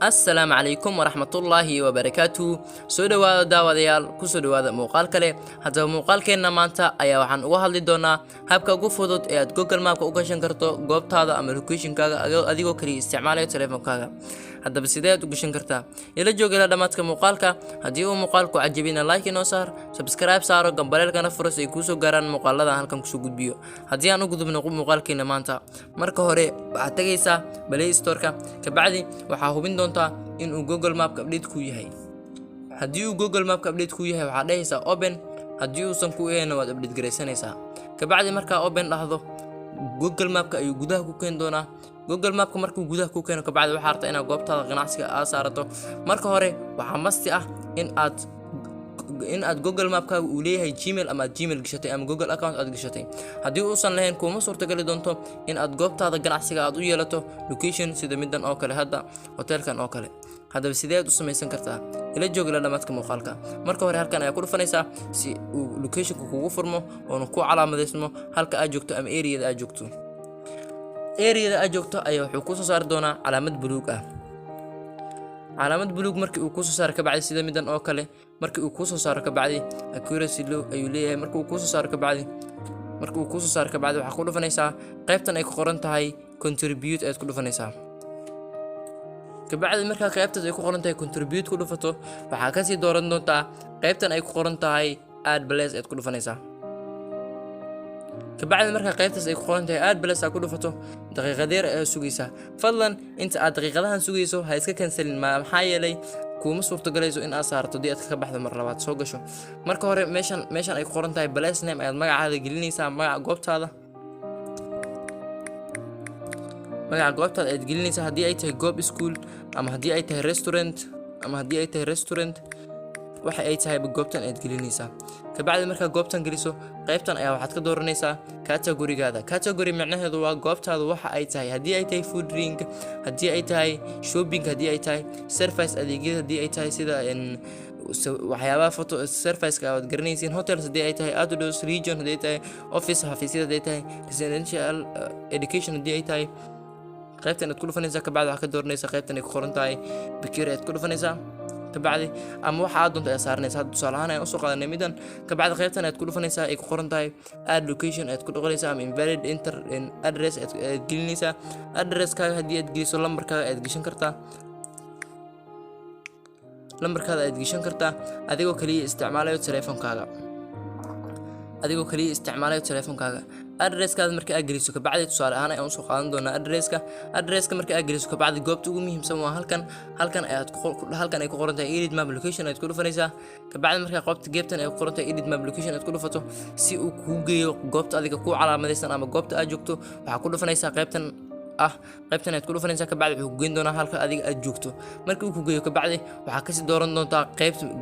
السلام عليكم ورحمة الله وبركاته. soo dhawaada daawadayaal ku soo dhawaada muuqaal kale. Hadaba muuqaalkeena maanta ayaa waxaan uga hadli doonaa habka ugu fudud ee aad Google Map uga gashan karto goobtaada ama location-kaaga adigoo kaliya isticmaalaya telefonkaaga. Hadaba sidee aad u gashan kartaa? Ila joog ila dhamaadka muuqaalka. Haddii uu muuqaalku cajabina like inoo saar, subscribe saaro, gambaleelkana furo si ay kuu soo gaaraan muuqaalada halkan ku soo gudbiyo. Haddii aan u gudubno muuqaalkeena maanta, marka hore waxaad tagaysaa Play Store-ka, kabacdi waxaa hubin doontaa in uu Google Map update ku yahay. Haddii uu Google Map update ku yahay waxaad dhahaysaa open. Haddii uusan ku ahayn waad update gareysanaysaa. Kabacdi markaa open dhahdo, Google Map ayuu gudaha ku keen doonaa. Google Map markuu gudaha ku keeno kabacdi waxaad rabtaa inaad goobtaada ganacsiga aad saarato. Marka hore waxaa masti ah in aad Google Map-kaaga uu leeyahay Gmail ama Gmail gashatay ama Google account aad gashatay. Haddii uusan lahayn kuma suurtagali doonto in aad goobtaada ganacsiga aad u yeelato location sida midan oo kale hadda hotelkan oo kale. Hadaba sidee aad u samaysan kartaa? Ila joog ila dhamaadka muuqaalka. Marka hore halkan ayaa ku dhufanaysaa si uu location-ku kugu furmo oo ku calaamadeysmo halka aad joogto ama area-da aad joogto. Area-da aad joogto ayaa wuxuu ku soo saari doonaa calaamad buluug ah. calaamad buluug markii uu ku soo saaro kabacdi sida midan oo kale markii uu ku soo saaro kabacdi accuracy low ayuu leeyahay. markii uu ku soo saaro kabacdi waxaa ku dhufanaysaa qaybtan ay ku qoran tahay contribute aad ku dhufanaysaa. kabacdi marka qaybtaas ay ku qoran tahay contribute ku dhufato waxaa ka sii dooran doontaa qaybtan ay ku qoran tahay add place aad ku dhufanaysaa. kabacdi marka qaybtaas ay ku qoran tahay add place aad ku dhufato daqiiqadeer ayaa sugaysaa. fadlan inta aad daqiiqadahan sugayso ha iska cancelin maxaa yeelay kuma suurtagelayso in aad saarto dii aad ka baxdo mar labaad soo gasho. marka hore meeshan ay ku qoran tahay place name ayaad magacaada gelinaysaa, magaca goobtaada aad gelinaysaa. haddii ay tahay goob school ama haddii ay tahay restaurant waxa ay tahay goobtan aad gelinaysaa. kabacdi markaa goobtan geliso qaybtan ayaa waxaad ka dooranaysaa category-gaada. category macnaheedu waa goobtaada waxa ay tahay. haddii ay tahay food drink, haddii ay tahay shopping, haddii ay tahay service adeegyada, haddii ay tahay sida waxyaabaha photo service-ka aad garanaysiin, hotels haddii ay tahay, outdoors region haddii ay tahay, office xafiisyada haddii ay tahay, residential education haddii ay tahay. qaybtan aad ku dhufanaysaa kabacdi waxaad ka dooranaysaa qaybtan ay ku qoran tahay bikir aad ku dhufanaysaa. kabacdi ama waxa aad doonto ayaa saaranaysaa. tusaale ahaan ayaan usoo qaadanay midan. kabacdi qaybtan aad ku dhufanaysaa ay ku qoran tahay add location aad ku dhufanaysaa ama invalid enter address aad gelinaysaa. addresskaaga haddii aad geliso lambarkaaga aad geshan kartaa adigoo kaliya isticmaalayo telefonkaaga. addresskaada marka aad geliso kabacdi tusaale ahaan ayaan usoo qaadan doonaa addresska marka aad geliso kabacdi goobta ugu muhiimsan waa halkan ay ku qoran tahay edit map location aad ku dhufanaysaa. kabacdi marka geebtan ay ku qoran tahay edit map location aad ku dhufato si uu kuu geeyo goobta adiga ku calaamadaysan ama goobta aad joogto waxaa ku dhufanaysaa qaybtan aad ku dhufanaysaa. kabacdi wuxuu ku geyn doonaa halka adiga aad joogto. markii uu ku geeyo kabacdi waxaa kasii dooran doontaa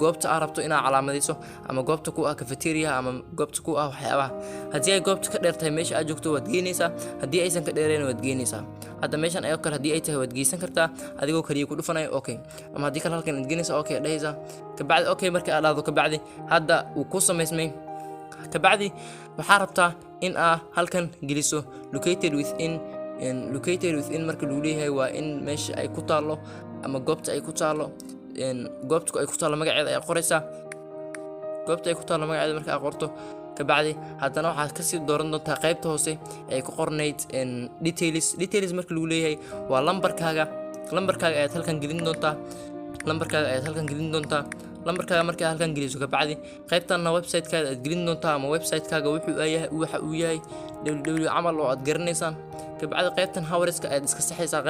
goobta aad rabto inaad calaamadayso ama goobta ku ah cafeteria ama goobta ku ah waxyaabaha. haddii ay goobta ka dheer tahay meesha aad joogto waad geynaysaa, haddii aysan ka dheerayn waad geynaysaa. hadda meeshan ayoo kale haddii ay tahay waad geysan kartaa adigoo kaliya ku dhufanayo okay, ama haddii kale halkan aad geynaysaa okay dhahaysaa. kabacdi okay markii aad dhahdo kabacdi hadda uu ku samaysmay. kabacdi waxaa rabtaa in aad halkan geliso located within marka lagu leeyahay waa in meesha ay ku taalo ama goobta ay ku taalo magaceeda ayaa qoraysaa. goobta ay ku taalo magaceeda marka aad qorto kabacdi haddana waxaad kasii dooran doontaa qaybta hoose ee ku qornayd details marka lagu leeyahay waa lambarkaaga ayaad halkan gelin doontaa. lambarkaaga markaa halkan geliso kabacdi qaybtanna website-kaaga aad gelin doontaa ama website-kaaga waxa uu yahay www camal oo aad garanaysaan. kabacdi qaybtan hawariska ayaad iska saxaysaa.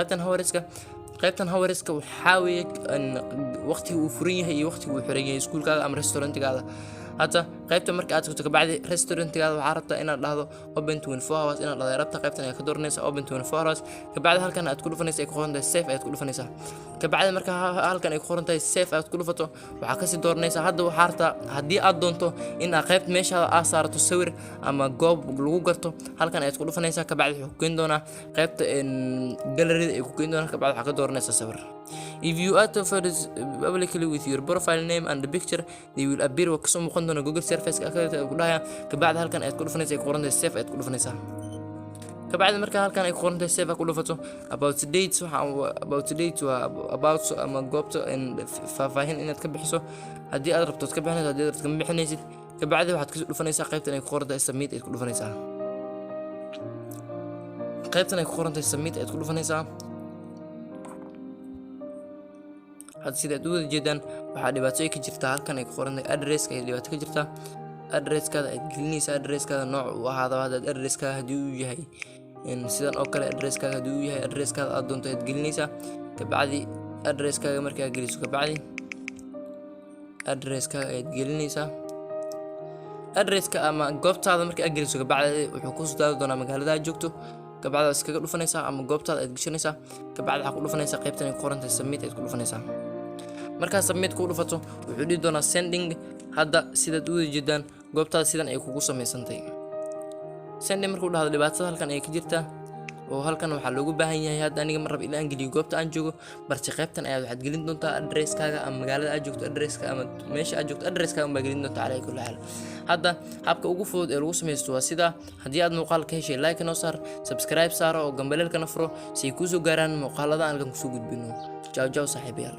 qaybtan hawariska waxaa weeye waqtiga uu furan yahay iyo waqtiga uu xiran yahay iskuulkaaga ama restaurantigaada. hadda qaybta marka aad tagto kabacdi restaurantigaada waxaa rabtaa inaad dhahdo open 24 hours inaad dhahdo rabta qaybtan ayaa ka dooranaysaa open 24 hours. kabacdi halkan aad ku dhufanaysaa ay ku qoran tahay safe ayaad ku dhufanaysaa. kabacdi marka halkan ay ku qoran tahay safe aad ku dhufato waxaa kasii dooranaysaa hadda waxaa rabtaa haddii aad doonto in aad qaybta meeshaada aad saarato sawir ama goob lagu garto halkan ayaad ku dhufanaysaa. kabacdi wuxuu ku geyn doonaa qaybta galleryada ay ku geyn doonaa. kabacdi waxaa ka dooranaysaa sawir. if you add photos publicly with your profile name and the picture they will appear wa kasoo muuqan doona Google service ka ku dhahaya. kabacdi halkan ayaad ku dhufanaysaa ay ku qoran tahay safe ayaad ku dhufanaysaa. kabacdi marka halkan ay ku qoran tahay save ku dhufato about dates waxa about dates waa about ama goobta in faahfaahin inaad ka bixiso haddii aad rabto ka bixinayso haddii aad ka bixinaysid kabacdi waxaad ka dhufanaysaa qaybtan ay ku qoran tahay submit ay ku dhufanaysaa qaybtan ay ku qoran tahay submit ay ku dhufanaysaa hadda sida aad u wada jeedaan waxaa dhibaato ay ka jirtaa halkan ay ku qoran tahay address-ka ay dhibaato ka jirtaa address-kaada aad gelinaysaa address-kaada nooc uu ahaado hadda address-kaada haddii uu yahay sidan oo kale address-kaaga haddii uu yahay address-kaada aad doonto aad gelinaysaa kabacdi address-kaaga markaa geliso kabacdi address-kaaga ayaad gelinaysaa address-ka ama goobtaada markaa aad geliso kabacdi wuxuu ku soo daadi doonaa magaalada aad joogto kabacdi waad iskaga dhufanaysaa ama goobtaada aad gashanaysaa kabacdi waxaa ku dhufanaysaa qaybtan ay ku qoran tahay submit ayaad ku dhufanaysaa markaa submit ku dhufato wuxuu dhihi doonaa sending hadda sidaad u wada jeedaan goobtaada sidan ay kugu samaysantay sending markuu dhahdo dhibaatada halkan ay ka jirtaa oo halkan waxaa loogu baahan yahay hadda aniga mar rab ilaa aan geliyo goobta aan joogo barti qaybtan ayaad waxaad gelin doontaa address-kaaga ama magaalada aad joogto address-ka ama meesha aad joogto address-kaaga baa gelin doontaa calaa kulli xaal hadda habka ugu fudud ee lagu samaysto waa sida haddii aad muuqaal ka heshay like noo saar subscribe saaro oo gambaleelkana furo si ay kuu soo gaaraan muuqaalada aan halkan kusoo gudbino jaw jaw saaxiibayaal